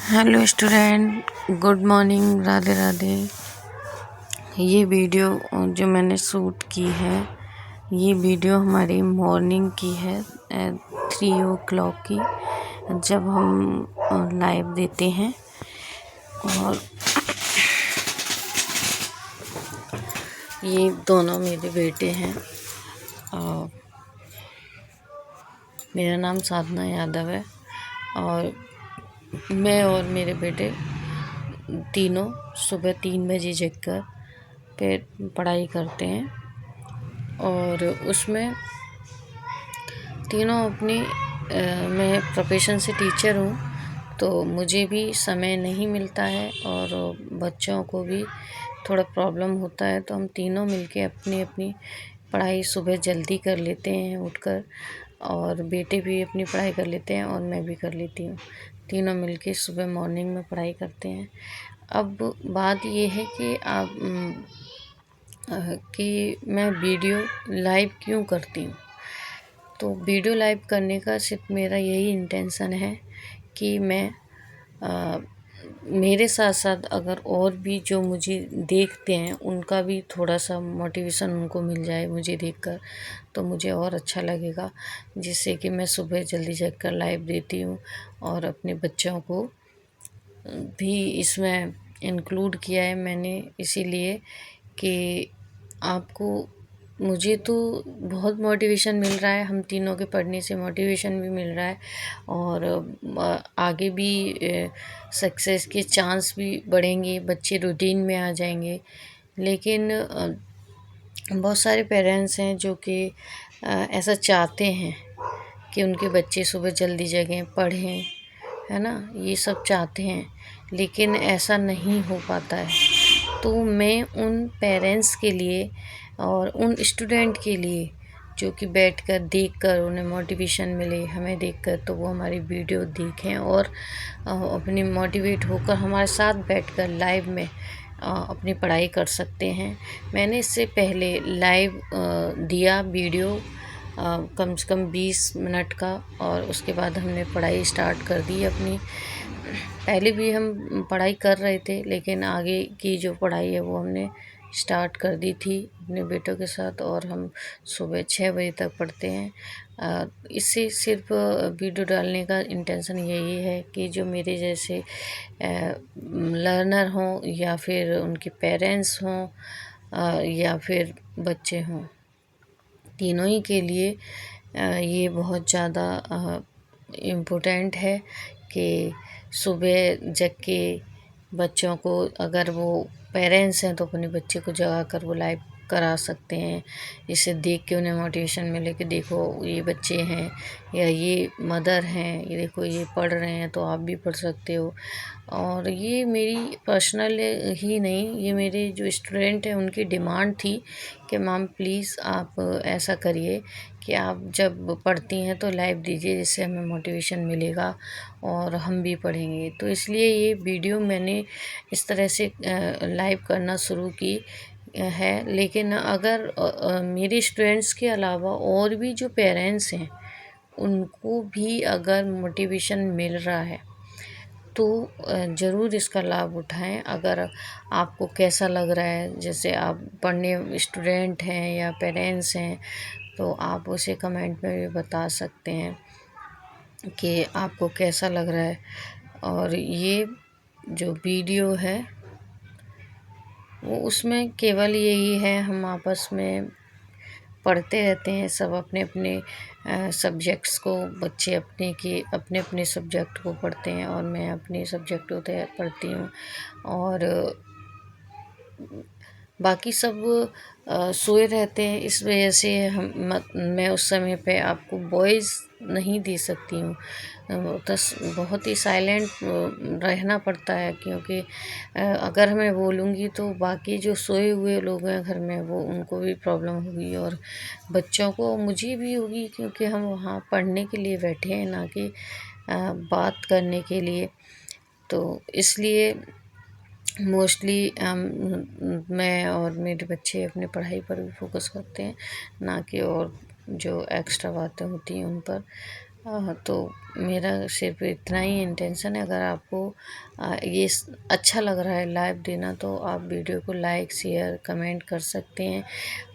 Hello student, good morning, Radhe Radhe. ये video जो मैंने शूट की है, ये वीडियो हमारी मॉर्निंग की है, 3 o'clock की, जब हम लाइव देते हैं। और ये दोनों मेरे बेटे हैं। और मेरा नाम साधना यादव है और मैं और मेरे बेटे तीनों सुबह 3 बजे जगकर फिर पढ़ाई करते हैं। और उसमें तीनों अपनी मैं प्रोफेशन से टीचर हूँ, तो मुझे भी समय नहीं मिलता है और बच्चों को भी थोड़ा प्रॉब्लम होता है, तो हम तीनों मिलके अपनी अपनी पढ़ाई सुबह जल्दी कर लेते हैं उठकर। और बेटे भी अपनी पढ़ाई कर लेते हैं और मैं भी कर लेती हूँ। तीनों मिलके सुबह मॉर्निंग में पढ़ाई करते हैं। अब बात ये है कि कि मैं वीडियो लाइव क्यों करती हूँ। तो वीडियो लाइव करने का सिर्फ मेरा यही इंटेंशन है कि मैं मेरे साथ साथ अगर और भी जो मुझे देखते हैं उनका भी थोड़ा सा मोटिवेशन उनको मिल जाए मुझे देखकर, तो मुझे और अच्छा लगेगा। जिससे कि मैं सुबह जल्दी जगकर लाइव देती हूँ और अपने बच्चों को भी इसमें इंक्लूड किया है मैंने, इसीलिए कि आपको मुझे तो बहुत मोटिवेशन मिल रहा है, हम तीनों के पढ़ने से मोटिवेशन भी मिल रहा है और आगे भी सक्सेस के चांस भी बढ़ेंगे, बच्चे रूटीन में आ जाएंगे। लेकिन बहुत सारे पेरेंट्स हैं जो कि ऐसा चाहते हैं कि उनके बच्चे सुबह जल्दी जगें, पढ़ें, है ना, ये सब चाहते हैं, लेकिन ऐसा नहीं हो पाता है। तो मैं उन पेरेंट्स के लिए और उन स्टूडेंट के लिए जो कि बैठकर देखकर उन्हें मोटिवेशन मिले हमें देखकर, तो वो हमारी वीडियो देखें और अपनी मोटिवेट होकर हमारे साथ बैठकर लाइव में अपनी पढ़ाई कर सकते हैं। मैंने इससे पहले लाइव दिया वीडियो कम से कम 20 मिनट का, और उसके बाद हमने पढ़ाई स्टार्ट कर दी अपनी। पहले भी हम पढ़ाई कर रहे थे, लेकिन आगे की जो पढ़ाई है वो हमने स्टार्ट कर दी थी अपने बेटों के साथ, और हम सुबह 6 बजे तक पढ़ते हैं। इससे सिर्फ वीडियो डालने का इंटेंशन यही है कि जो मेरे जैसे लर्नर हों या फिर उनके पेरेंट्स हों या फिर बच्चे हों, तीनों ही के लिए ये बहुत ज़्यादा इम्पोर्टेंट है कि सुबह जग के बच्चों को, अगर वो पेरेंट्स हैं तो अपने बच्चे को जगा कर वो लाइव करा सकते हैं। इसे देख के उन्हें मोटिवेशन मिले कि देखो ये बच्चे हैं या ये मदर हैं, ये देखो ये पढ़ रहे हैं तो आप भी पढ़ सकते हो। और ये मेरी पर्सनल ही नहीं, ये मेरे जो स्टूडेंट हैं उनकी डिमांड थी कि मैम प्लीज़ आप ऐसा करिए कि आप जब पढ़ती हैं तो लाइव दीजिए, जिससे हमें मोटिवेशन मिलेगा और हम भी पढ़ेंगे। तो इसलिए ये वीडियो मैंने इस तरह से लाइव करना शुरू की है। लेकिन अगर मेरे स्टूडेंट्स के अलावा और भी जो पेरेंट्स हैं उनको भी अगर मोटिवेशन मिल रहा है तो ज़रूर इसका लाभ उठाएं। अगर आपको कैसा लग रहा है, जैसे आप पढ़ने स्टूडेंट हैं या पेरेंट्स हैं, तो आप उसे कमेंट में भी बता सकते हैं कि आपको कैसा लग रहा है। और ये जो वीडियो है वो उसमें केवल यही है, हम आपस में पढ़ते रहते हैं, सब अपने अपने सब्जेक्ट्स को, बच्चे अपने अपने सब्जेक्ट को पढ़ते हैं और मैं अपने सब्जेक्ट को पढ़ती हूँ। और बाकी सब सोए रहते हैं, इस वजह से मैं उस समय पे आपको वॉइस नहीं दे सकती हूँ। बहुत ही साइलेंट रहना पड़ता है, क्योंकि अगर मैं बोलूँगी तो बाकी जो सोए हुए लोग हैं घर में वो उनको भी प्रॉब्लम होगी और बच्चों को, मुझे भी होगी, क्योंकि हम वहाँ पढ़ने के लिए बैठे हैं, ना कि बात करने के लिए। तो इसलिए मोस्टली मैं और मेरे बच्चे अपनी पढ़ाई पर भी फोकस करते हैं, ना कि और जो एक्स्ट्रा बातें होती हैं उन पर। तो मेरा सिर्फ इतना ही इंटेंशन है। अगर आपको ये अच्छा लग रहा है लाइव देना, तो आप वीडियो को लाइक शेयर कमेंट कर सकते हैं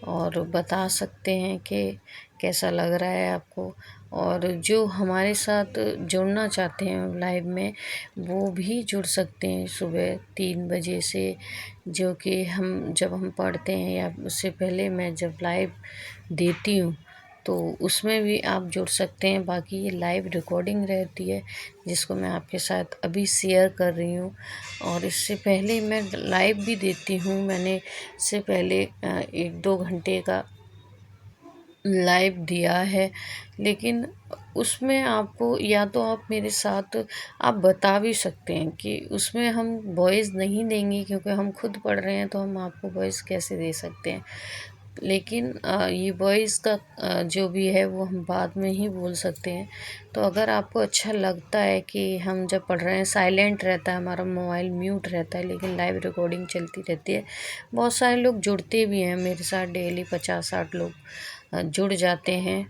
और बता सकते हैं कि कैसा लग रहा है आपको। और जो हमारे साथ जुड़ना चाहते हैं लाइव में, वो भी जुड़ सकते हैं सुबह 3 बजे से, जो कि जब हम पढ़ते हैं या उससे पहले मैं जब लाइव देती हूँ, तो उसमें भी आप जुड़ सकते हैं। बाकी ये लाइव रिकॉर्डिंग रहती है, जिसको मैं आपके साथ अभी शेयर कर रही हूँ। और इससे पहले मैं लाइव भी देती हूँ। मैंने इससे पहले 1-2 घंटे का लाइव दिया है, लेकिन उसमें आपको या तो आप मेरे साथ आप बता भी सकते हैं कि उसमें हम वॉइस नहीं देंगे, क्योंकि हम खुद पढ़ रहे हैं तो हम आपको वॉइस कैसे दे सकते हैं। लेकिन ये वॉइस का जो भी है वो हम बाद में ही बोल सकते हैं। तो अगर आपको अच्छा लगता है कि हम जब पढ़ रहे हैं साइलेंट रहता है, हमारा मोबाइल म्यूट रहता है, लेकिन लाइव रिकॉर्डिंग चलती रहती है। बहुत सारे लोग जुड़ते भी हैं मेरे साथ, डेली 50-60 लोग जुड़ जाते हैं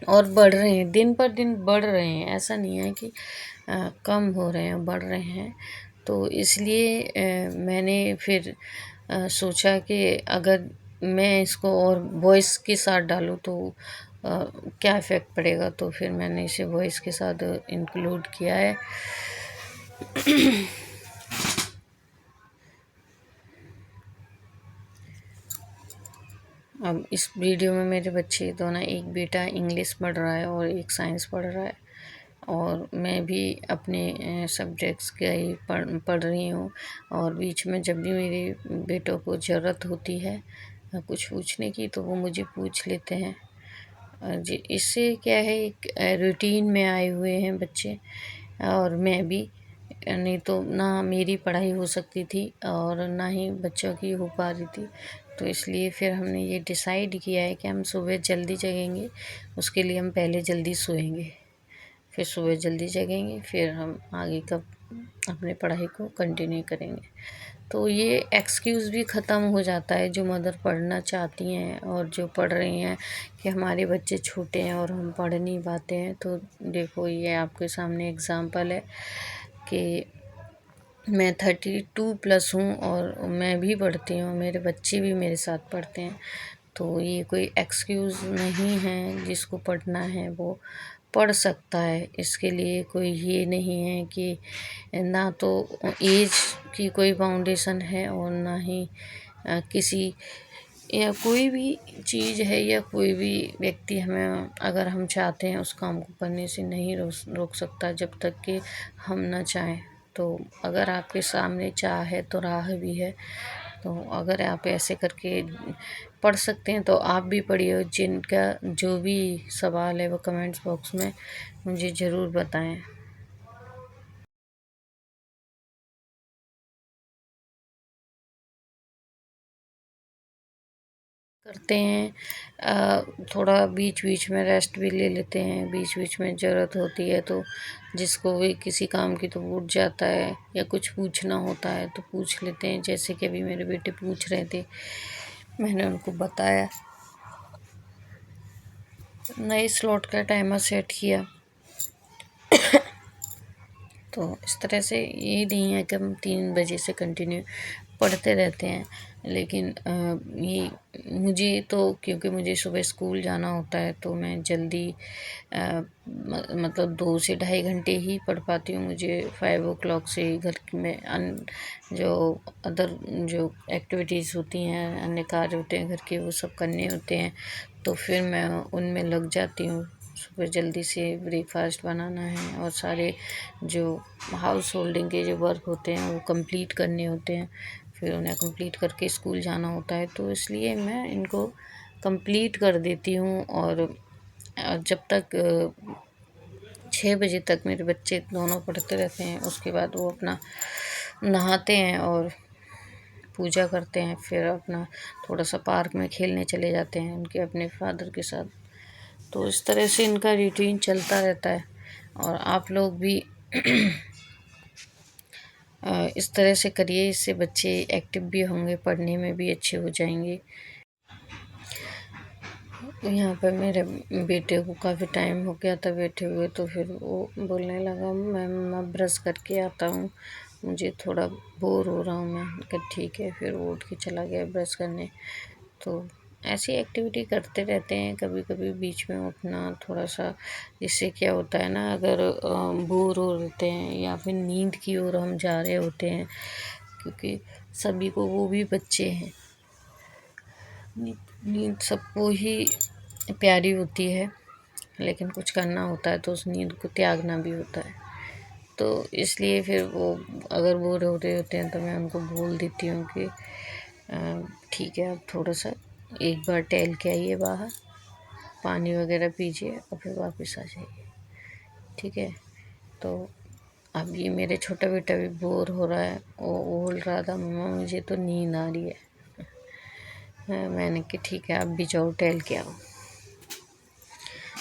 और बढ़ रहे हैं, दिन पर दिन बढ़ रहे हैं। ऐसा नहीं है कि कम हो रहे हैं, बढ़ रहे हैं। तो इसलिए मैंने फिर सोचा कि अगर मैं इसको और वॉइस के साथ डालूँ तो क्या इफ़ेक्ट पड़ेगा, तो फिर मैंने इसे वॉइस के साथ इंक्लूड किया है। अब इस वीडियो में मेरे बच्चे दोनों, एक बेटा इंग्लिश पढ़ रहा है और एक साइंस पढ़ रहा है, और मैं भी अपने सब्जेक्ट्स का ही पढ़ रही हूँ। और बीच में जब भी मेरे बेटों को ज़रूरत होती है कुछ पूछने की, तो वो मुझे पूछ लेते हैं। जी, इससे क्या है, एक रूटीन में आए हुए हैं बच्चे, और मैं भी। नहीं तो ना मेरी पढ़ाई हो सकती थी और ना ही बच्चों की हो पा रही थी। तो इसलिए फिर हमने ये डिसाइड किया है कि हम सुबह जल्दी जगेंगे। उसके लिए हम पहले जल्दी सोएंगे, फिर सुबह जल्दी जगेंगे, फिर हम आगे का अपने पढ़ाई को कंटिन्यू करेंगे। तो ये एक्सक्यूज़ भी ख़त्म हो जाता है, जो मदर पढ़ना चाहती हैं और जो पढ़ रही हैं कि हमारे बच्चे छोटे हैं और हम पढ़ नहीं पाते हैं। तो देखो, ये आपके सामने एग्ज़ाम्पल है कि मैं 32+ हूँ और मैं भी पढ़ती हूँ, मेरे बच्चे भी मेरे साथ पढ़ते हैं। तो ये कोई एक्सक्यूज़ नहीं है, जिसको पढ़ना है वो पढ़ सकता है। इसके लिए कोई ये नहीं है कि ना तो एज की कोई बाउंडेशन है और ना ही किसी या कोई भी चीज़ है या कोई भी व्यक्ति हमें, अगर हम चाहते हैं उस काम को करने से नहीं रोक सकता, जब तक कि हम ना चाहें। तो अगर आपके सामने चाह है तो राह भी है। तो अगर आप ऐसे करके पढ़ सकते हैं तो आप भी पढ़िए। जिनका जो भी सवाल है वो कमेंट्स बॉक्स में मुझे ज़रूर बताएं। करते हैं थोड़ा बीच बीच में रेस्ट भी ले लेते हैं, बीच बीच में ज़रूरत होती है तो जिसको भी किसी काम की तो उठ जाता है, या कुछ पूछना होता है तो पूछ लेते हैं। जैसे कि अभी मेरे बेटे पूछ रहे थे, मैंने उनको बताया, नए स्लॉट का टाइमर सेट किया। तो इस तरह से ये नहीं है कि हम 3 बजे से कंटिन्यू पढ़ते रहते हैं। लेकिन ये मुझे तो, क्योंकि मुझे सुबह स्कूल जाना होता है, तो मैं जल्दी मतलब 2 से ढाई घंटे ही पढ़ पाती हूँ। मुझे 5 o'clock से घर में जो अदर जो एक्टिविटीज़ होती हैं, अन्य कार्य होते हैं घर के, वो सब करने होते हैं। तो फिर मैं उनमें लग जाती हूँ। सुबह जल्दी से ब्रेकफास्ट बनाना है और सारे जो हाउस होल्डिंग के जो वर्क होते हैं वो कंप्लीट करने होते हैं, फिर उन्हें कंप्लीट करके स्कूल जाना होता है। तो इसलिए मैं इनको कंप्लीट कर देती हूँ। और जब तक 6 बजे तक मेरे बच्चे दोनों पढ़ते रहते हैं, उसके बाद वो अपना नहाते हैं और पूजा करते हैं, फिर अपना थोड़ा सा पार्क में खेलने चले जाते हैं उनके अपने फादर के साथ। तो इस तरह से इनका रूटीन चलता रहता है। और आप लोग भी इस तरह से करिए, इससे बच्चे एक्टिव भी होंगे, पढ़ने में भी अच्छे हो जाएंगे। यहाँ पर मेरे बेटे को काफ़ी टाइम हो गया था बैठे हुए, तो फिर वो बोलने लगा, मैं ब्रश करके आता हूँ, मुझे थोड़ा बोर हो रहा हूँ। मैं कहा ठीक है, फिर वो उठ के चला गया ब्रश करने। तो ऐसी एक्टिविटी करते रहते हैं कभी कभी बीच में उठना थोड़ा सा, जिससे क्या होता है ना, अगर बोर हो रहे हैं या फिर नींद की ओर हम जा रहे होते हैं, क्योंकि सभी को, वो भी बच्चे हैं, नींद सबको ही प्यारी होती है, लेकिन कुछ करना होता है तो उस नींद को त्यागना भी होता है। तो इसलिए फिर वो अगर बोर हो रहे होते हैं तो मैं उनको बोल देती हूँ कि ठीक है, आप थोड़ा सा एक बार टहल के आइए बाहर, पानी वगैरह पीजिए और फिर वापस आ जाइए, ठीक है। तो अब ये मेरे छोटा बेटा भी बोर हो रहा है, वो बोल रहा था, मम्मा मुझे तो नींद आ रही है। मैंने कहा ठीक है, आप भी जाओ टहल के आओ।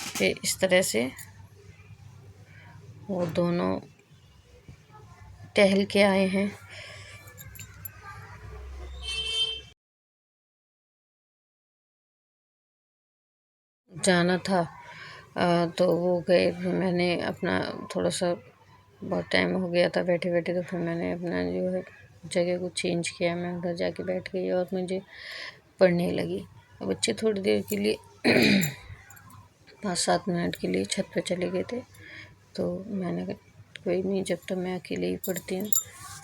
फिर इस तरह से वो दोनों टहल के आए हैं। जाना था तो वो गए, फिर मैंने अपना थोड़ा सा, बहुत टाइम हो गया था बैठे बैठे, तो फिर मैंने अपना जो है जगह को चेंज किया, मैं उधर जाके बैठ गई और मुझे पढ़ने लगी। बच्चे थोड़ी देर के लिए 5-7 मिनट के लिए छत पे चले गए थे, तो मैंने कहा कोई नहीं, जब तक मैं अकेले ही पढ़ती हूँ।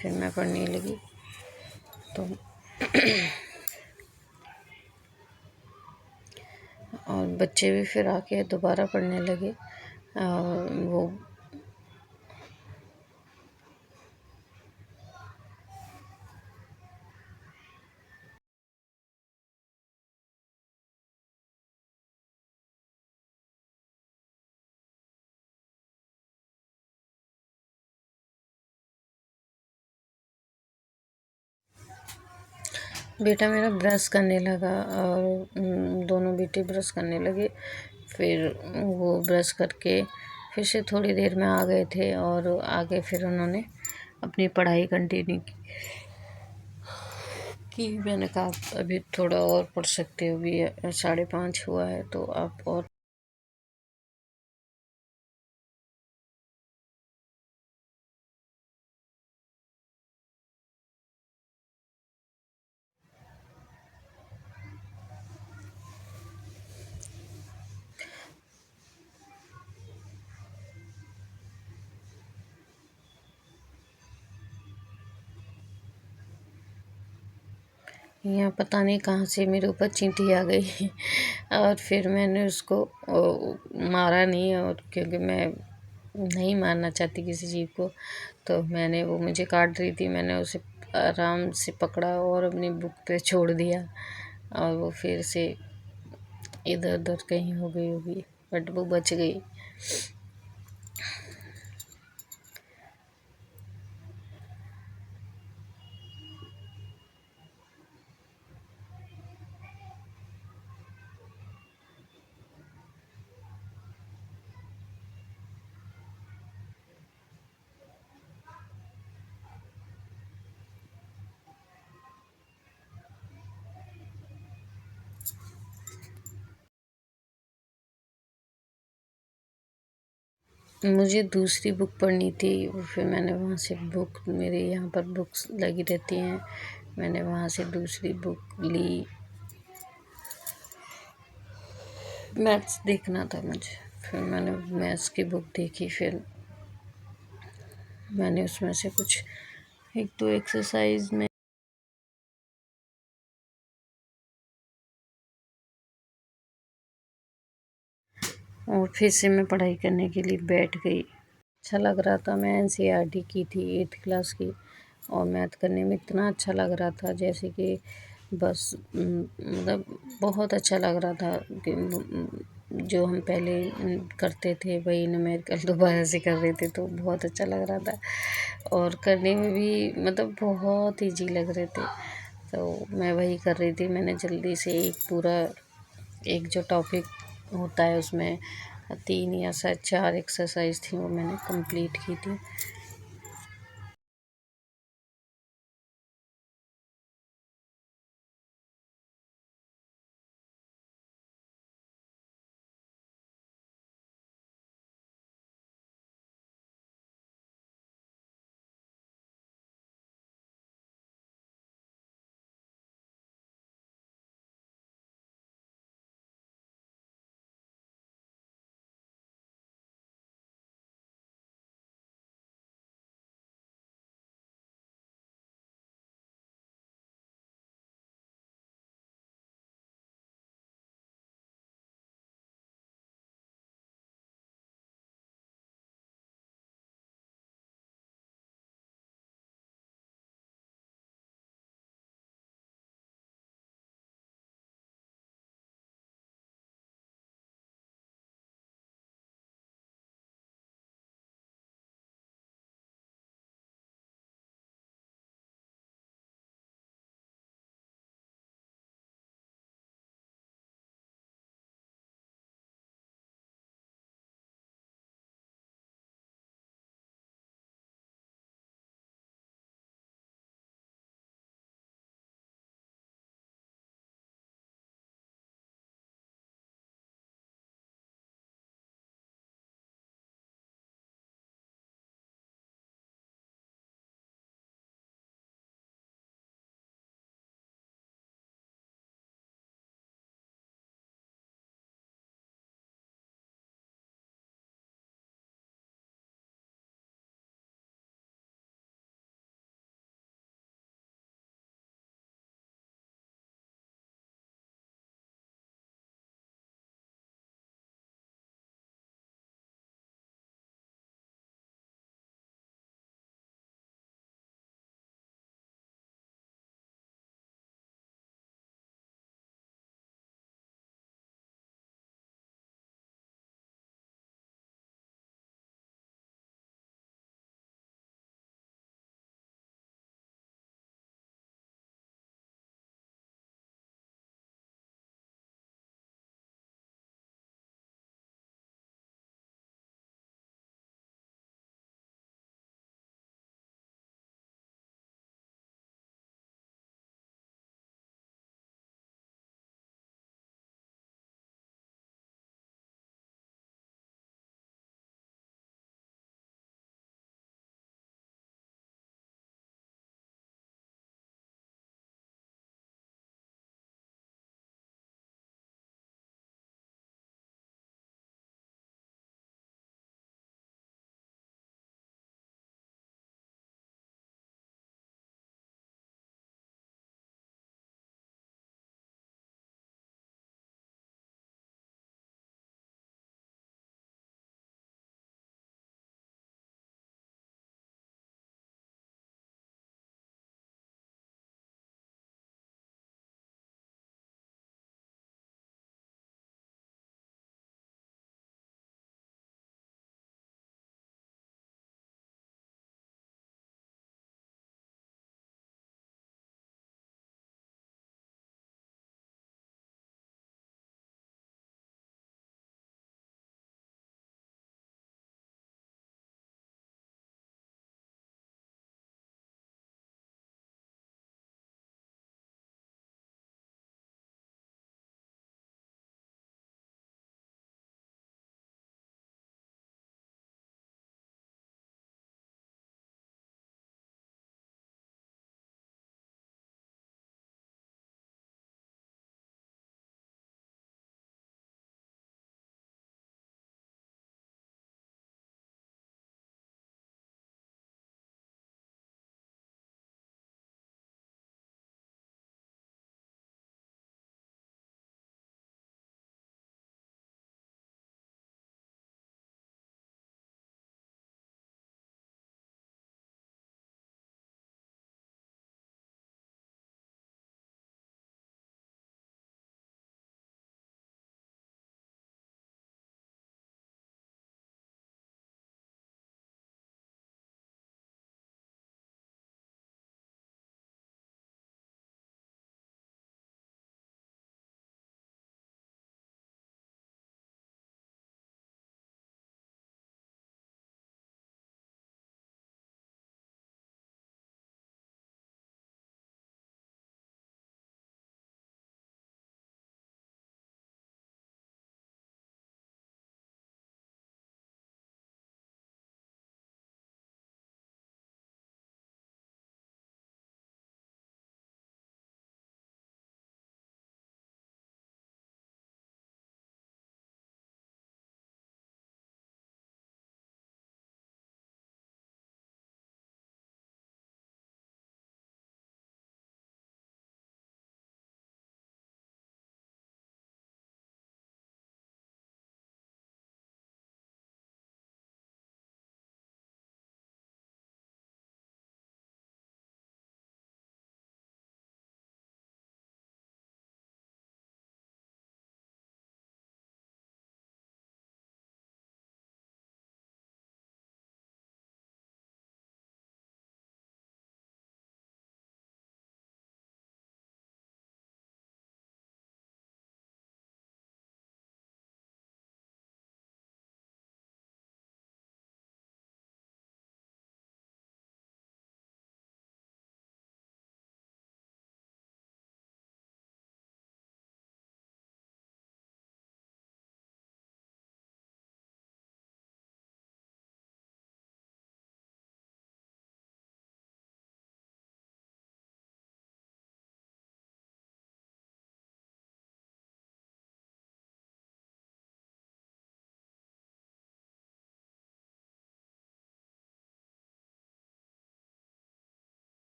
फिर मैं पढ़ने लगी, तो और बच्चे भी फिर आके दोबारा पढ़ने लगे। वो बेटा मेरा ब्रश करने लगा और दोनों बेटे ब्रश करने लगे। फिर वो ब्रश करके फिर से थोड़ी देर में आ गए थे, और आगे फिर उन्होंने अपनी पढ़ाई कंटिन्यू की। मैंने कहा आप अभी थोड़ा और पढ़ सकते हो, अभी 5:30 हुआ है, तो आप और। यहाँ पता नहीं कहाँ से मेरे ऊपर चींटी आ गई और फिर मैंने उसको मारा नहीं, और क्योंकि मैं नहीं मारना चाहती किसी चीज़ को, तो मैंने, वो मुझे काट रही थी, मैंने उसे आराम से पकड़ा और अपनी बुक पे छोड़ दिया, और वो फिर से इधर उधर कहीं हो गई होगी, बट वो बच गई। मुझे दूसरी बुक पढ़नी थी, फिर मैंने वहाँ से बुक, मेरे यहाँ पर बुक्स लगी रहती हैं, मैंने वहाँ से दूसरी बुक ली। मैथ्स देखना था मुझे, फिर मैंने मैथ्स की बुक देखी, फिर मैंने उसमें से कुछ 1-2 एक्सरसाइज में, और फिर से मैं पढ़ाई करने के लिए बैठ गई। अच्छा लग रहा था, मैं एनसीईआरटी की थी 8th क्लास की, और मैथ करने में इतना अच्छा लग रहा था, जैसे कि बस मतलब बहुत अच्छा लग रहा था कि जो हम पहले करते थे वही न्यूमेरिकल दोबारा से कर रहे थे, तो बहुत अच्छा लग रहा था, और करने में भी मतलब बहुत ईजी लग रहे थे, तो मैं वही कर रही थी। मैंने जल्दी से एक पूरा, एक जो टॉपिक होता है उसमें 3 या शायद 4 एक्सरसाइज थी, वो मैंने कंप्लीट की थी।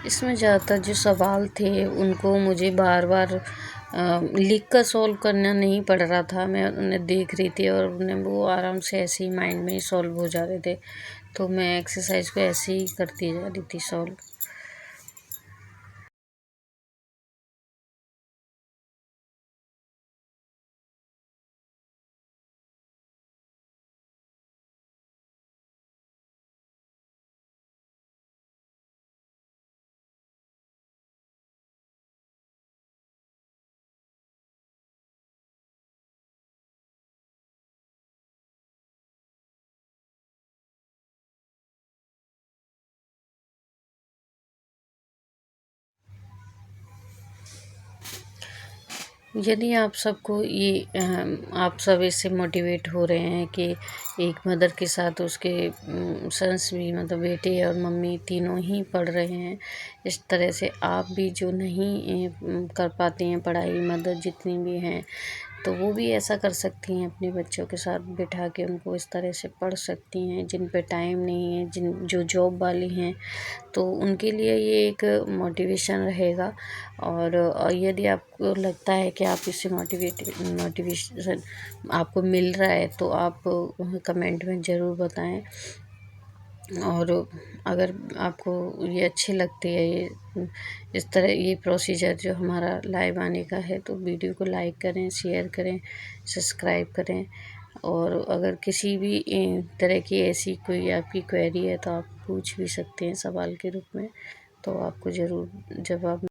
इसमें ज़्यादातर जो सवाल थे उनको मुझे बार बार लिख कर सॉल्व करना नहीं पड़ रहा था। मैं उन्हें देख रही थी और उन्हें वो आराम से ऐसे ही माइंड में ही सॉल्व हो जा रहे थे, तो मैं एक्सरसाइज को ऐसे ही करती जा रही थी सॉल्व। यदि आप सबको आप सब इससे मोटिवेट हो रहे हैं कि एक मदर के साथ उसके सन्स भी, मतलब बेटे और मम्मी तीनों ही पढ़ रहे हैं, इस तरह से आप भी जो नहीं कर पाते हैं पढ़ाई, मदर जितनी भी हैं, तो वो भी ऐसा कर सकती हैं। अपने बच्चों के साथ बिठा के उनको इस तरह से पढ़ सकती हैं। जिन पे टाइम नहीं है, जो जॉब वाली हैं, तो उनके लिए ये एक मोटिवेशन रहेगा। और यदि आपको लगता है कि आप इससे मोटिवेशन आपको मिल रहा है, तो आप कमेंट में ज़रूर बताएं। और अगर आपको ये अच्छे लगते हैं, ये इस तरह ये प्रोसीजर जो हमारा लाइव आने का है, तो वीडियो को लाइक करें, शेयर करें, सब्सक्राइब करें। और अगर किसी भी तरह की ऐसी कोई आपकी क्वेरी है, तो आप पूछ भी सकते हैं सवाल के रूप में, तो आपको ज़रूर जवाब